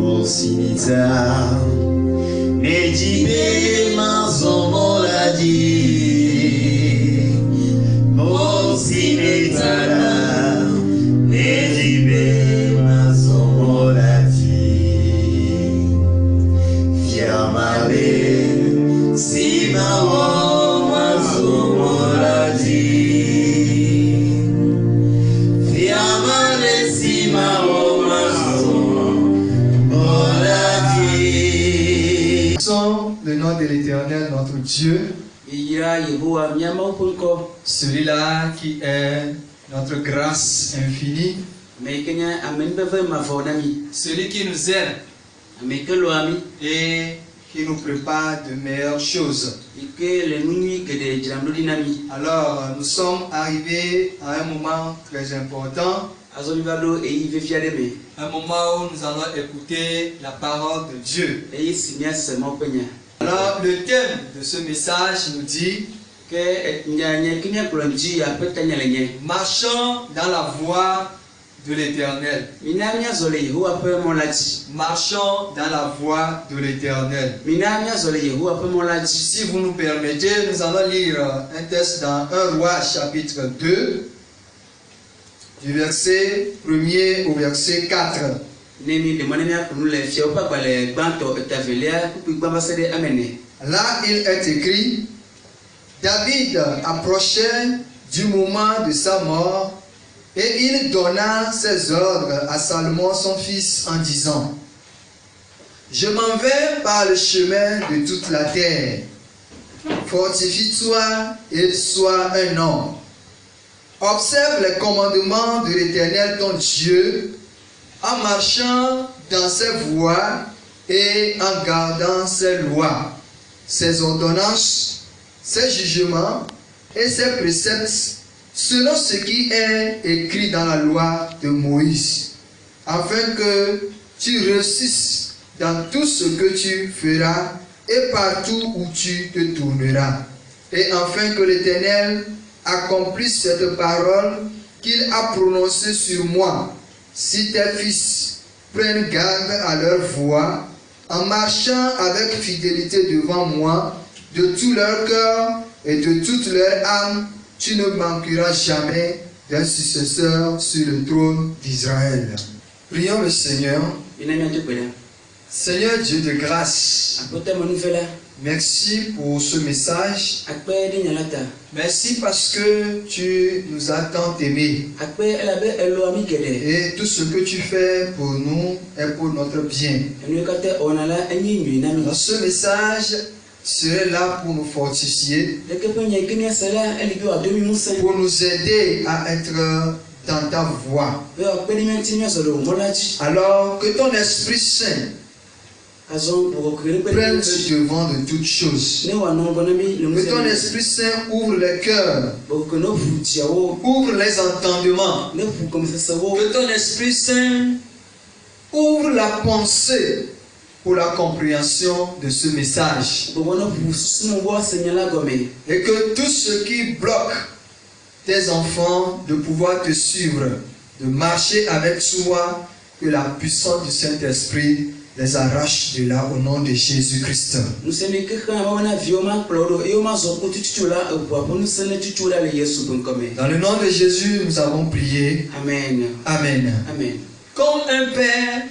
Mosinita, Nejibe Mazomoladi, Mosinita, Nejibe Mazomoladi, Fiamale, Simawo Mazomoladi, Fiamale, Simawo le nom de l'Éternel, notre Dieu, celui-là qui est notre grâce infinie, celui qui nous aime et qui nous prépare de meilleures choses. Alors, nous sommes arrivés à un moment très important, un moment où nous allons écouter la parole de Dieu. Alors, le thème de ce message nous dit: marchons dans la voie de l'Éternel. Marchons dans la voie de l'Éternel. Si vous nous permettez, nous allons lire un texte dans 1 Roi chapitre 2, du verset 1er au verset 4. Là, il est écrit: David approchait du moment de sa mort et il donna ses ordres à Salomon son fils en disant: Je m'en vais par le chemin de toute la terre. Fortifie-toi et sois un homme. Observe les commandements de l'Éternel ton Dieu en marchant dans ses voies et en gardant ses lois, ses ordonnances, ses jugements et ses préceptes, selon ce qui est écrit dans la loi de Moïse, afin que tu réussisses dans tout ce que tu feras et partout où tu te tourneras, et afin que l'Éternel accomplisse cette parole qu'il a prononcée sur moi. Si tes fils prennent garde à leur voie, en marchant avec fidélité devant moi, de tout leur cœur et de toute leur âme, tu ne manqueras jamais d'un successeur sur le trône d'Israël. Prions le Seigneur. Seigneur Dieu de grâce, merci pour ce message. Merci parce que tu nous as tant aimés. Et tout ce que tu fais pour nous est pour notre bien. Alors, ce message serait là pour nous fortifier, pour nous aider à être dans ta voie. Alors que ton Esprit Saint prenne le devant de toutes choses. Que ton Esprit Saint ouvre les cœurs, ouvre les entendements. Que ton Esprit Saint ouvre la pensée pour la compréhension de ce message. Et que tout ce qui bloque tes enfants de pouvoir te suivre, de marcher avec toi, que la puissance du Saint-Esprit les arrache de là au nom de Jésus-Christ. Dans le nom de Jésus, nous avons prié. Amen. Amen. Amen. Comme un père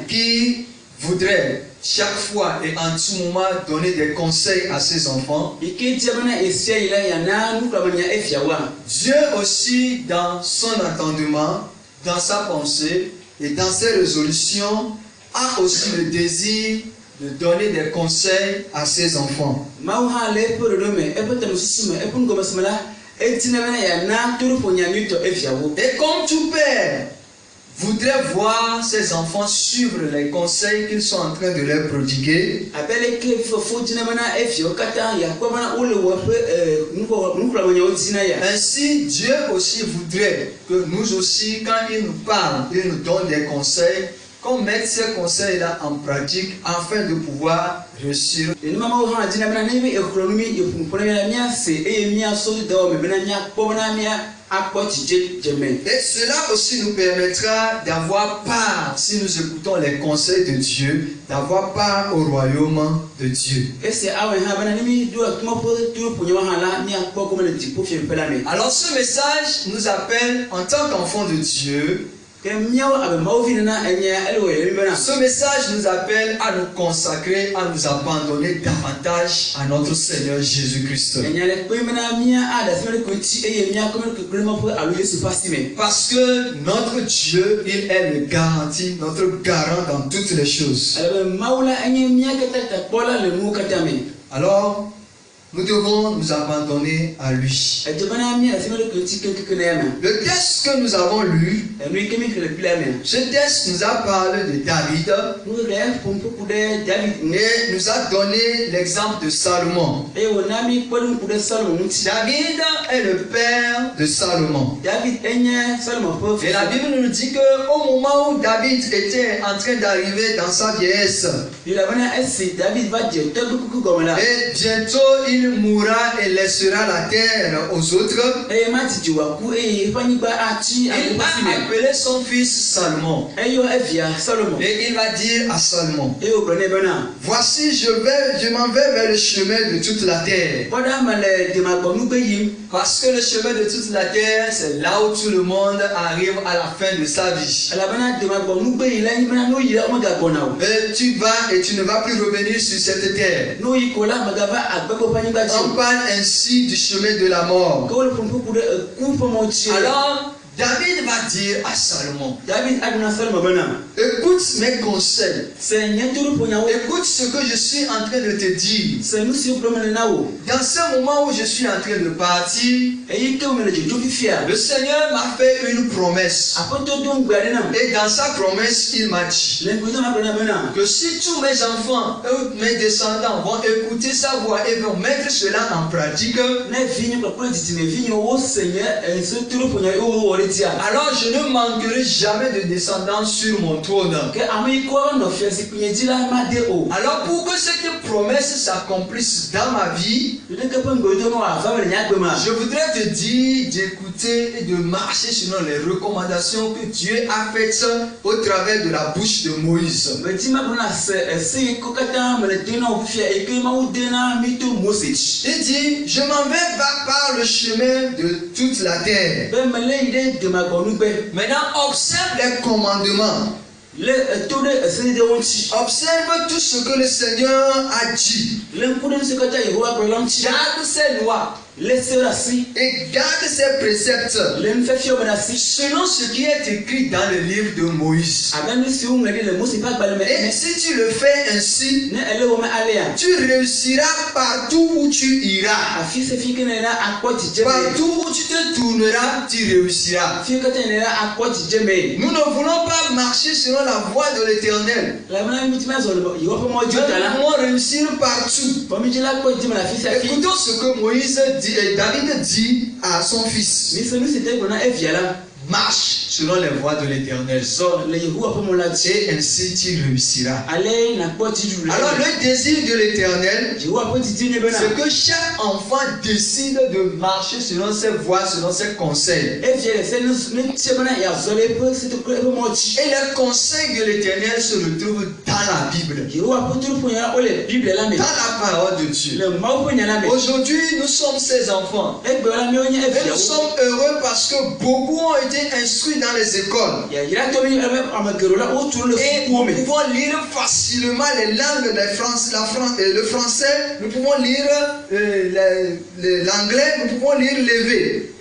qui voudrait chaque fois et en tout moment donner des conseils à ses enfants, Dieu aussi, dans son entendement, dans sa pensée et dans ses résolutions, a aussi le désir de donner des conseils à ses enfants. Et comme tout père voudrait voir ses enfants suivre les conseils qu'ils sont en train de leur prodiguer, ainsi Dieu aussi voudrait que nous aussi, quand il nous parle, il nous donne des conseils, qu'on mette ces conseils-là en pratique afin de pouvoir réussir. Et cela aussi nous permettra d'avoir part, si nous écoutons les conseils de Dieu, d'avoir part au royaume de Dieu. Alors ce message nous appelle en tant qu'enfants de Dieu. Ce message nous appelle à nous consacrer, à nous abandonner davantage à notre Seigneur Jésus-Christ. Parce que notre Dieu, il est le garanti, notre garant dans toutes les choses. Alors, nous devons nous abandonner à lui. Le texte que nous avons lu, ce texte nous a parlé de David et nous a donné l'exemple de Salomon. David est le père de Salomon. Et la Bible nous dit qu'au moment où David était en train d'arriver dans sa vieillesse, et bientôt il mourra et laissera la terre aux autres, il a appelé son fils Salomon. Et il va dire à Salomon, voici je m'en vais vers le chemin de toute la terre. Parce que le chemin de toute la terre, c'est là où tout le monde arrive à la fin de sa vie. Et tu vas et tu ne vas plus revenir sur cette terre. On parle ainsi du chemin de la mort. Alors, David va dire à Salomon, écoute mes conseils, écoute ce que je suis en train de te dire. Dans ce moment où je suis en train de partir, le Seigneur m'a fait une promesse. Et dans sa promesse, il m'a dit que si tous mes enfants, mes descendants vont écouter sa voix et vont mettre cela en pratique, alors je ne manquerai jamais de descendants sur mon trône. Alors pour que cette promesse s'accomplisse dans ma vie, je voudrais te dire d'écouter et de marcher selon les recommandations que Dieu a faites au travers de la bouche de Moïse. Il dit, je m'en vais par le chemin de toute la terre. Maintenant, observe les commandements. Observe tout ce que le Seigneur a dit. Garde ses lois. Et garde ses préceptes selon ce qui est écrit dans le livre de Moïse. Et si tu le fais ainsi, tu réussiras partout où tu iras. Partout où tu te tourneras, tu réussiras. Nous ne voulons pas marcher selon la voie de l'Éternel. Nous voulons réussir partout. Écoutons ce que Moïse dit. Et David dit à son fils, marche selon les voies de l'Éternel. Et ainsi tu réussiras. Alors le désir de l'Éternel, c'est que chaque enfant décide de marcher selon ses voies, selon ses conseils. Et les conseils de l'Éternel se retrouvent dans la Bible, dans la parole de Dieu. Aujourd'hui, nous sommes ses enfants. Et nous sommes heureux parce que beaucoup ont été instruits dans les écoles. Et nous pouvons lire facilement les langues, le français, nous pouvons lire l'anglais, nous pouvons lire l'évé.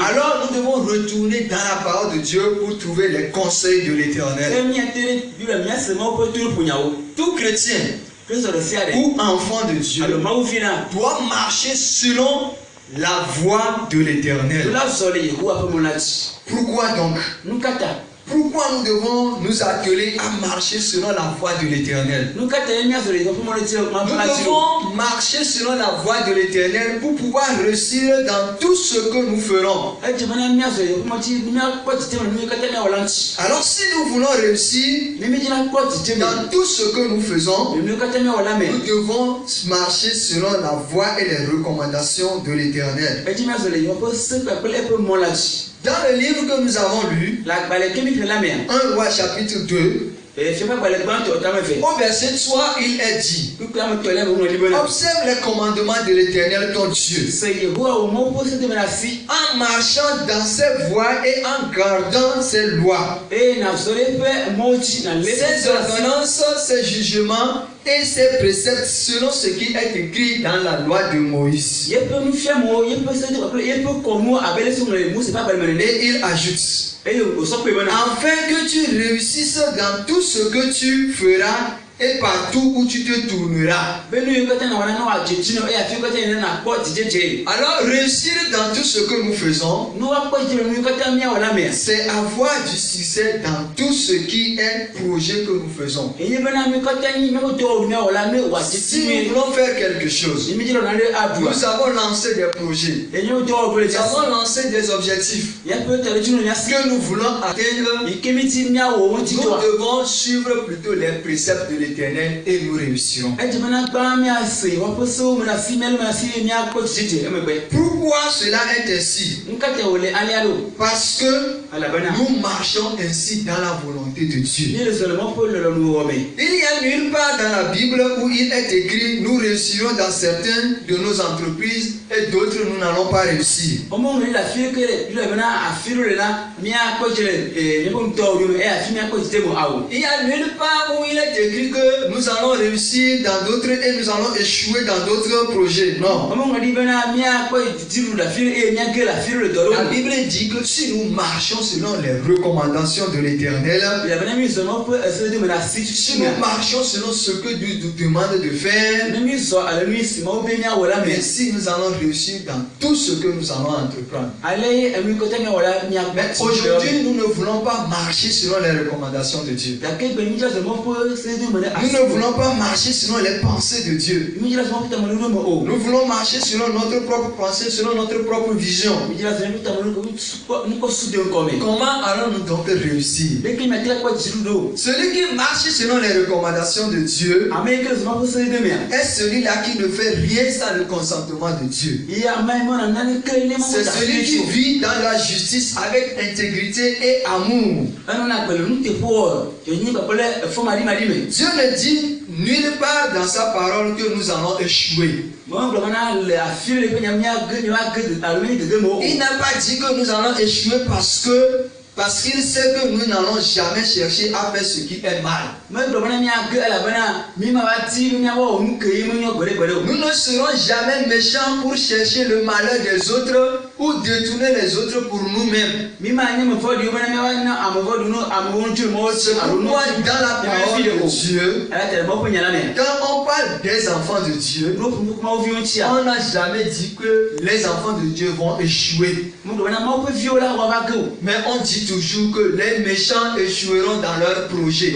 Alors nous devons retourner dans la parole de Dieu pour trouver les conseils de l'Éternel. Tout chrétien ou enfant de Dieu doit marcher selon la voie de l'Éternel. Pourquoi donc? Pourquoi nous devons nous atteler à marcher selon la voie de l'Éternel? Nous devons marcher selon la voie de l'Éternel pour pouvoir réussir dans tout ce que nous ferons. Alors si nous voulons réussir dans tout ce que nous faisons, nous devons marcher selon la voie et les recommandations de l'Éternel. Dans le livre que nous avons lu, 1 Roi chapitre 2, au verset 3, il est dit: observe les commandements de l'Éternel ton Dieu, en marchant dans ses voies et en gardant ses lois, ses ordonnances, ses jugements et ses préceptes selon ce qui est écrit dans la loi de Moïse. Et il ajoute: afin que tu réussisses dans tout ce que tu feras et partout où tu te tourneras. Alors réussir dans tout ce que nous faisons, c'est avoir du succès dans tout ce qui est projet que nous faisons. Si nous voulons faire quelque chose, nous avons lancé des projets, nous avons lancé des objectifs que nous voulons atteindre, nous devons suivre plutôt les préceptes de l'Éternel et nous réussirons. Pourquoi cela est ainsi? Parce que nous marchons ainsi dans la volonté de Dieu. Il n'y a nulle part dans la Bible où il est écrit: nous réussirons dans certaines de nos entreprises et d'autres nous n'allons pas réussir. Il n'y a nulle part où il est écrit que nous allons réussir dans d'autres et nous allons échouer dans d'autres projets. Non. La Bible dit que si nous marchons selon les recommandations de l'Éternel, si nous marchons selon ce que Dieu nous demande de faire, ainsi nous allons réussir dans tout ce que nous allons entreprendre. Mais aujourd'hui, nous ne voulons pas marcher selon les recommandations de Dieu. Nous ne voulons pas marcher selon les pensées de Dieu. Nous voulons marcher selon notre propre pensée, selon notre propre vision. Comment allons-nous donc réussir? Celui qui marche selon les recommandations de Dieu est celui-là qui ne fait rien sans le consentement de Dieu. C'est celui qui vit dans la justice avec intégrité et amour. Dieu ne dit nulle part dans sa parole que nous allons échouer. Il n'a pas dit que nous allons échouer parce qu'il sait que nous n'allons jamais chercher à faire ce qui est mal. Nous ne serons jamais méchants pour chercher le malheur des autres ou détourner les autres pour nous-mêmes. C'est pourquoi dans la parole de Dieu, quand on parle des enfants de Dieu, on n'a jamais dit que les enfants de Dieu vont échouer. Mais on dit toujours que les méchants échoueront dans leurs projets.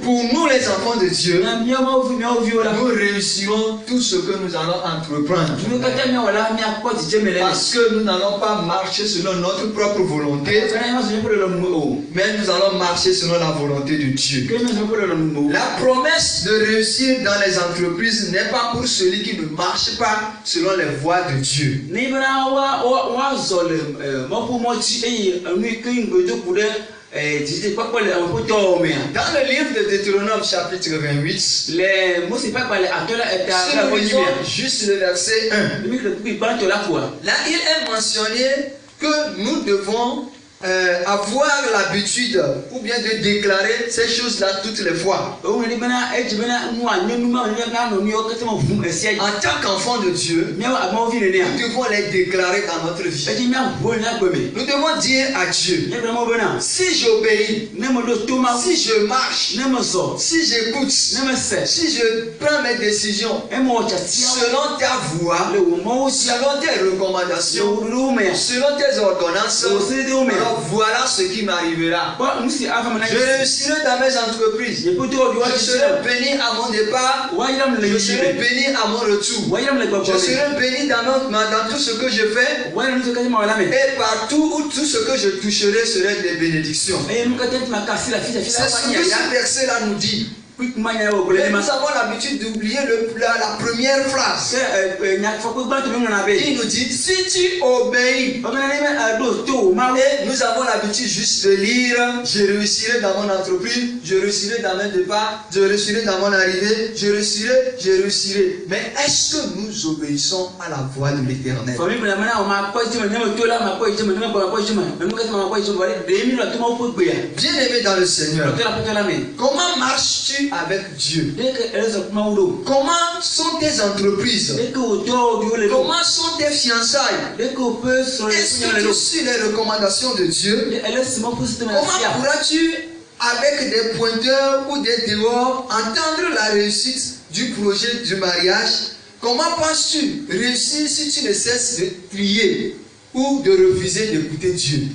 Pour nous les enfants de Dieu, nous réussirons tout ce que nous allons entreprendre. Parce que nous n'allons pas marcher selon notre propre volonté, mais nous allons marcher selon la volonté de Dieu. La promesse de réussir dans les entreprises n'est pas pour celui qui ne marche pas selon les voies de Dieu. Dans le livre de Deutéronome chapitre 28, si nous lisons juste le verset 1, là il est mentionné que nous devons avoir l'habitude ou bien de déclarer ces choses-là toutes les fois. En tant qu'enfant de Dieu, nous devons les déclarer dans notre vie. Nous devons dire à Dieu: si j'obéis, si je marche, si j'écoute, si je prends mes décisions selon ta voie, selon tes recommandations, selon tes ordonnances, Alors voilà ce qui m'arrivera. Je réussirai dans mes entreprises. Je serai béni à mon départ. Je serai béni à mon retour. Je serai béni dans tout ce que je fais. Et partout où tout ce que je toucherai serait des bénédictions. C'est ce que ce verset-là nous dit. Mais nous avons l'habitude d'oublier la première phrase. Il nous dit, si tu obéis, et nous avons l'habitude juste de lire, je réussirai dans mon entreprise, je réussirai dans mon départ, je réussirai dans mon arrivée, je réussirai. Mais est-ce que nous obéissons à la voix de l'Éternel? Bien aimé dans le Seigneur, comment marches-tu avec Dieu? Comment sont tes entreprises? Comment sont tes fiançailles? Est-ce que tu suis les recommandations de Dieu? Comment pourras-tu, avec des pointeurs ou des dehors, entendre la réussite du projet du mariage? Comment penses-tu réussir si tu ne cesses de prier ou de refuser d'écouter Dieu?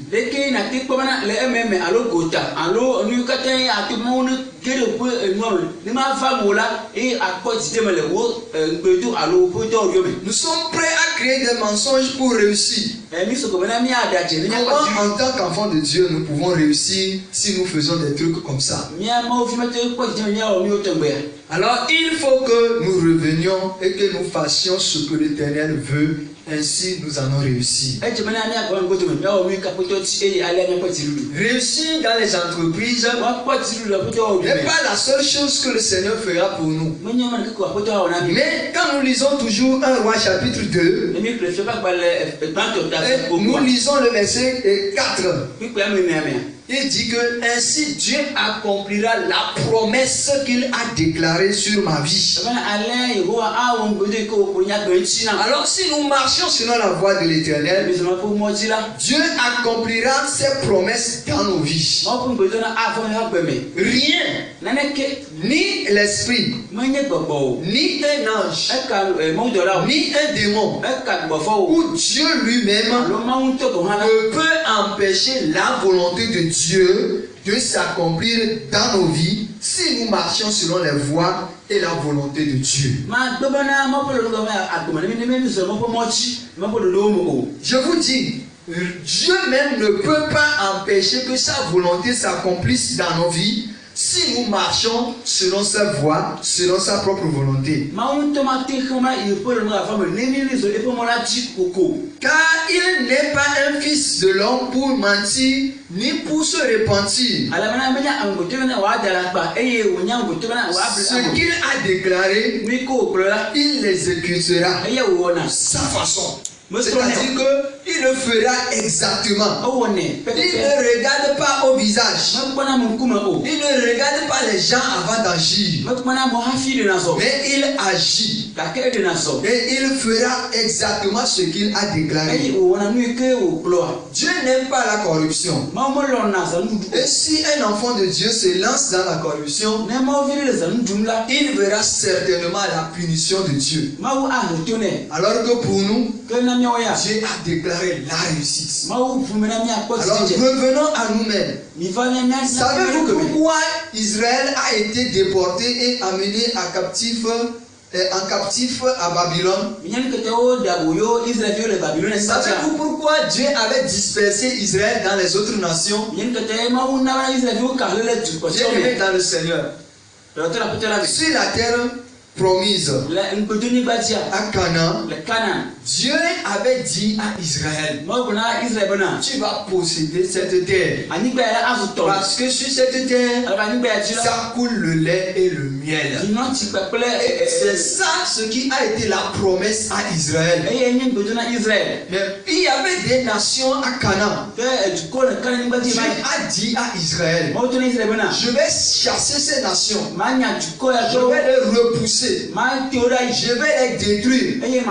Nous sommes prêts à créer des mensonges pour réussir. Comment, en tant qu'enfants de Dieu, nous pouvons réussir si nous faisons des trucs comme ça? Alors, il faut que nous revenions et que nous fassions ce que l'Éternel veut. Ainsi, nous allons réussir. Réussir dans les entreprises n'est pas la seule chose que le Seigneur fera pour nous. Mais quand nous lisons toujours 1 Roi chapitre 2, nous lisons le verset 4. Il dit que ainsi Dieu accomplira la promesse qu'il a déclarée sur ma vie. Alors si nous marchons selon la voie de l'Éternel, Dieu accomplira ses promesses dans nos vies. Rien, ni l'esprit, ni un ange, ni un démon, ou Dieu lui-même ne peut empêcher la volonté de Dieu de s'accomplir dans nos vies si nous marchons selon les voies et la volonté de Dieu. Je vous dis, Dieu même ne peut pas empêcher que sa volonté s'accomplisse dans nos vies si nous marchons selon sa voie, selon sa propre volonté. Car il n'est pas un fils de l'homme pour mentir, ni pour se repentir. Ce qu'il a déclaré, il l'exécutera sa façon. C'est-à-dire qu'il le fera exactement. Il ne regarde pas au visage. Il ne regarde pas les gens avant d'agir. Mais il agit. Et il fera exactement ce qu'il a déclaré. Dieu n'aime pas la corruption. Et si un enfant de Dieu se lance dans la corruption, il verra certainement la punition de Dieu. Alors que pour nous, Dieu a déclaré la réussite. Alors revenons à nous-mêmes. Savez-vous pourquoi Israël a été déporté et amené en captif à Babylone? Savez-vous pourquoi Dieu avait dispersé Israël dans les autres nations? Dieu est dans le Seigneur. Sur la terre promise à Canaan, Dieu avait dit à Israël, tu vas posséder cette terre, parce que sur cette terre, ça coule le lait et le miel. Et c'est ça ce qui a été la promesse à Israël. Mais il y avait des nations à Canaan. Dieu a dit à Israël, je vais chasser ces nations, je vais les repousser. disperser. Je vais les détruire. Et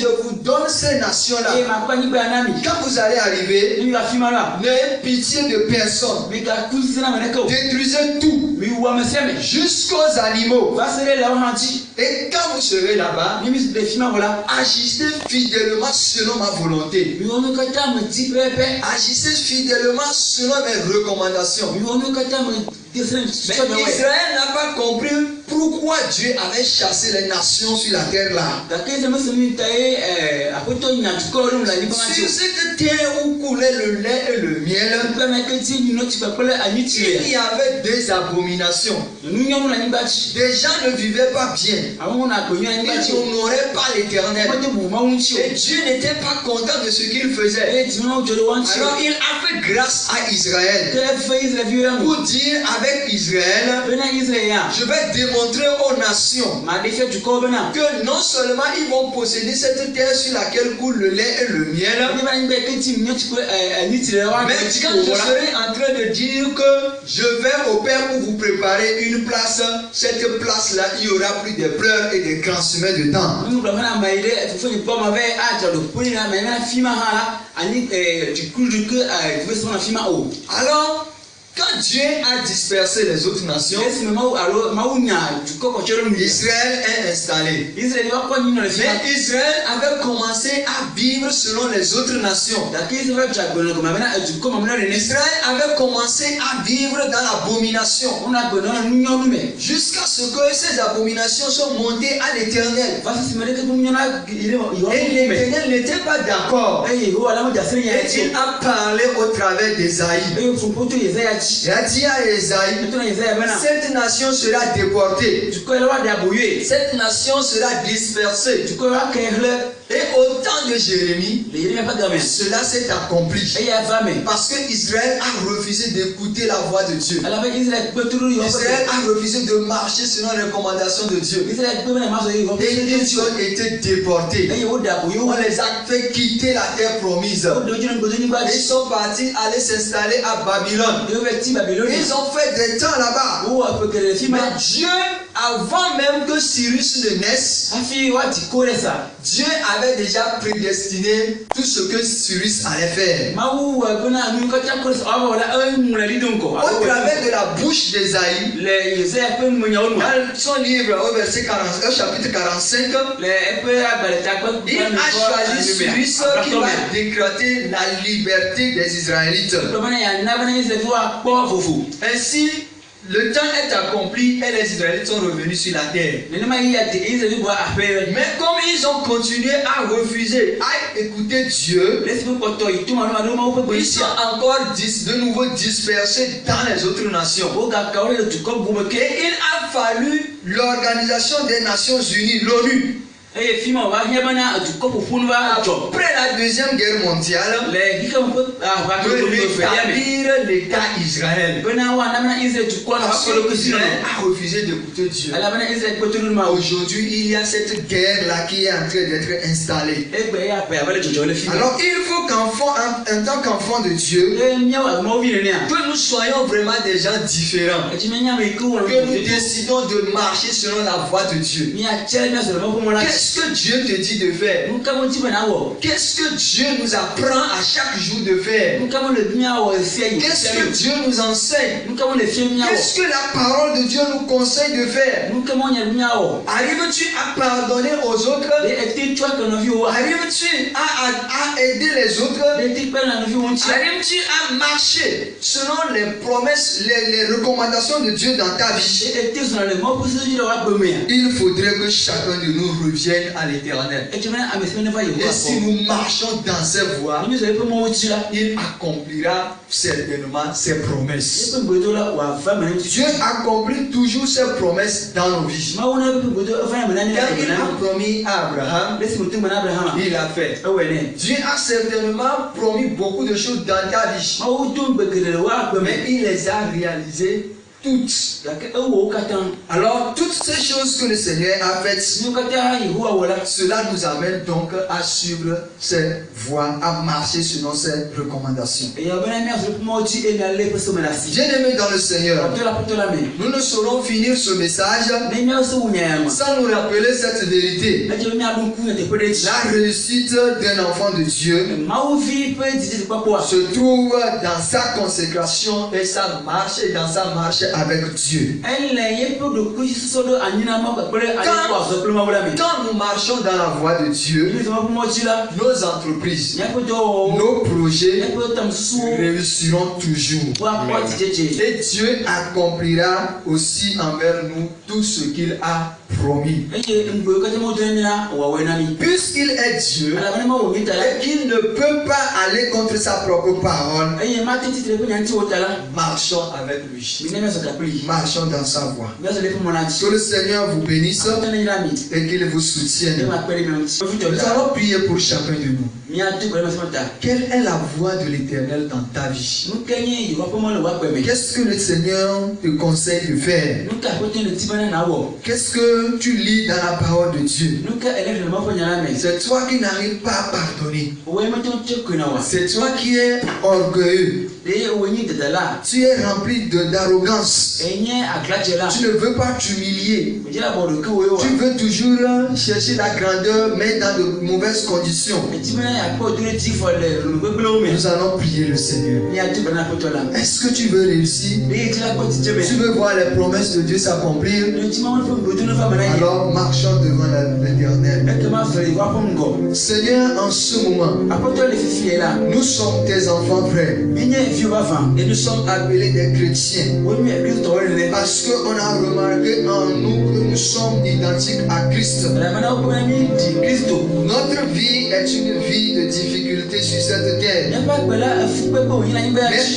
je vous donne ces nations-là. Quand vous allez arriver, n'ayez pitié de personne. Détruisez tout. Jusqu'aux animaux. Et quand vous serez là-bas, agissez fidèlement selon ma volonté. Agissez fidèlement selon mes recommandations. Mais Israël n'a pas compris pourquoi Dieu avait chassé les nations sur la terre là. Sur cette terre où coulait le lait et le miel, il y avait des abominations. Des gens ne vivaient pas bien. Ils n'honoraient pas l'Éternel. Et Dieu n'était pas content de ce qu'il faisait. Alors il a fait grâce à Israël pour dire avec Israël, je vais démontrer aux nations que non seulement ils vont posséder cette terre sur laquelle coule le lait et le miel, mais quand je serai en train de dire que je vais au Père pour vous préparer une place, cette place-là, il n'y aura plus de pleurs et de grands dedans. Alors, quand Dieu a dispersé les autres nations, Israël est installé. Mais Israël avait commencé à vivre selon les autres nations. Israël avait commencé à vivre dans l'abomination. Jusqu'à ce que ces abominations soient montées à l'Éternel. Et l'Éternel n'était pas d'accord. Et il a parlé au travers d'Ésaïe. Il a dit à Esaïe, cette nation sera déportée. Cette nation sera dispersée. Et au temps de Jérémie, cela s'est accompli. Parce que Israël a refusé d'écouter la voix de Dieu. Israël a refusé de marcher selon les recommandations de Dieu. Et ils ont été déportés. On les a fait quitter la terre promise. Ils sont partis aller s'installer à Babylone. Ils ont fait des temps là-bas. Mais Dieu, avant même que Cyrus ne naisse, Dieu avait déjà prédestiné tout ce que Cyrus allait faire. Au travers de la bouche d'Ésaïe, dans son livre au verset 40, au chapitre 45, il a choisi Cyrus qui va décréter la liberté des Israélites. Ainsi, le temps est accompli et les Israélites sont revenus sur la terre. Mais comme ils ont continué à refuser, à écouter Dieu, ils sont encore de nouveau dispersés dans les autres nations. Et il a fallu l'Organisation des Nations Unies, l'ONU. Après la deuxième guerre mondiale, rétablir l'État Israël. Parce que Israël a refusé d'écouter Dieu. Aujourd'hui, il y a cette guerre-là qui est en train d'être installée. Alors, il faut en tant qu'enfant de Dieu, que nous soyons vraiment des gens différents. Que nous décidons de marcher selon la voie de Dieu. Qu'est-ce que Dieu te dit de faire? Qu'est-ce que Dieu nous apprend à chaque jour de faire? Qu'est-ce que Dieu nous enseigne? Qu'est-ce que la parole de Dieu nous conseille de faire? Arrives-tu à pardonner aux autres? Arrives-tu à aider les autres? Arrives-tu à marcher selon les promesses, les recommandations de Dieu dans ta vie? Il faudrait que chacun de nous revienne à l'Éternel. Et si nous marchons dans ses voies, il accomplira certainement ses promesses. Dieu accomplit toujours ses promesses dans nos vies. Quand il a promis à Abraham, il a fait. Dieu a certainement promis beaucoup de choses dans ta vie, mais il les a réalisées toutes. Alors, toutes ces choses que le Seigneur a faites, cela nous amène donc à suivre ses voies, à marcher selon ses recommandations. Bien-aimés dans le Seigneur, nous ne saurons finir ce message sans nous rappeler cette vérité. La réussite d'un enfant de Dieu se trouve dans sa consécration et sa marche et dans sa marche avec Dieu. Quand nous marchons dans la voie de Dieu, nos entreprises, nos projets réussiront toujours. Et Dieu accomplira aussi envers nous tout ce qu'il a promis. Puisqu'il est Dieu et qu'il ne peut pas aller contre sa propre parole, marchons avec lui. Marchons dans sa voie. Que le Seigneur vous bénisse et qu'il vous soutienne. Nous allons prier pour chacun de nous. Quelle est la voie de l'Éternel dans ta vie? Qu'est-ce que le Seigneur te conseille de faire? Qu'est-ce que tu lis dans la parole de Dieu? C'est toi qui n'arrives pas à pardonner. C'est toi qui es orgueilleux. Tu es rempli d'arrogance. Tu ne veux pas t'humilier. Tu veux toujours chercher la grandeur, mais dans de mauvaises conditions. Nous allons prier le Seigneur. Est-ce que tu veux réussir? Tu veux voir les promesses de Dieu s'accomplir? Alors marchons devant l'Éternel. Seigneur, en ce moment, nous sommes tes enfants, frères. Et nous sommes appelés des chrétiens. Parce qu'on a remarqué en nous que nous sommes identiques à Christ. Notre vie est une vie de difficulté sur cette terre. Mais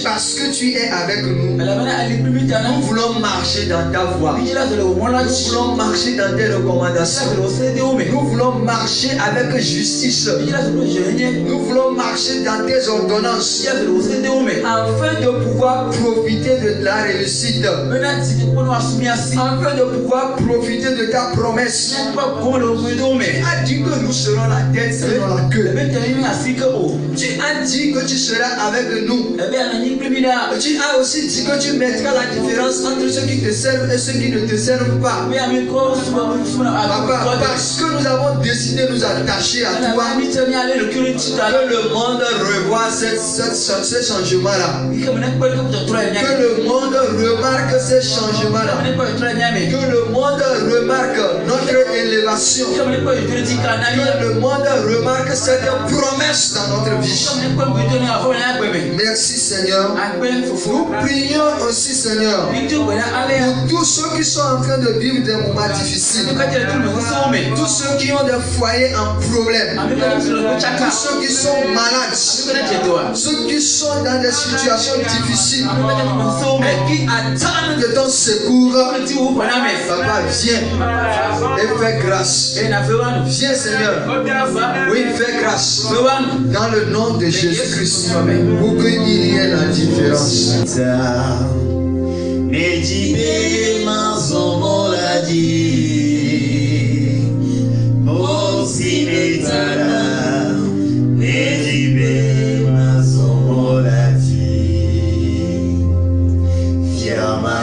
parce que tu es avec nous, nous voulons marcher dans ta voie. Nous voulons marcher dans tes recommandations. Nous voulons marcher avec justice. Nous voulons marcher dans tes ordonnances. Afin de pouvoir profiter de la réussite. Afin de pouvoir profiter de ta promesse. Tu as dit que nous serons la tête selon la queue. Tu as dit que tu seras avec nous. Tu as aussi dit que tu mettras la différence entre ceux qui te servent et ceux qui ne te servent pas. Papa, parce que nous avons décidé de nous attacher à toi, que le monde revoie ce changement-là. Que le monde remarque ces changements-là. Que le monde remarque notre élévation. Que le monde remarque cette promesse dans notre vie. Merci Seigneur. Nous prions aussi Seigneur pour tous ceux qui sont en train de vivre des moments difficiles. Tous ceux qui ont des foyers en problème. Tous ceux qui sont malades. Ceux qui sont dans des situations difficiles et qui attendent de ton secours. Papa, viens et fais grâce. Viens Seigneur. Oui, fais grâce. Dans le nom de Jésus-Christ. Pour qu'il n'y ait la différence. Fiamma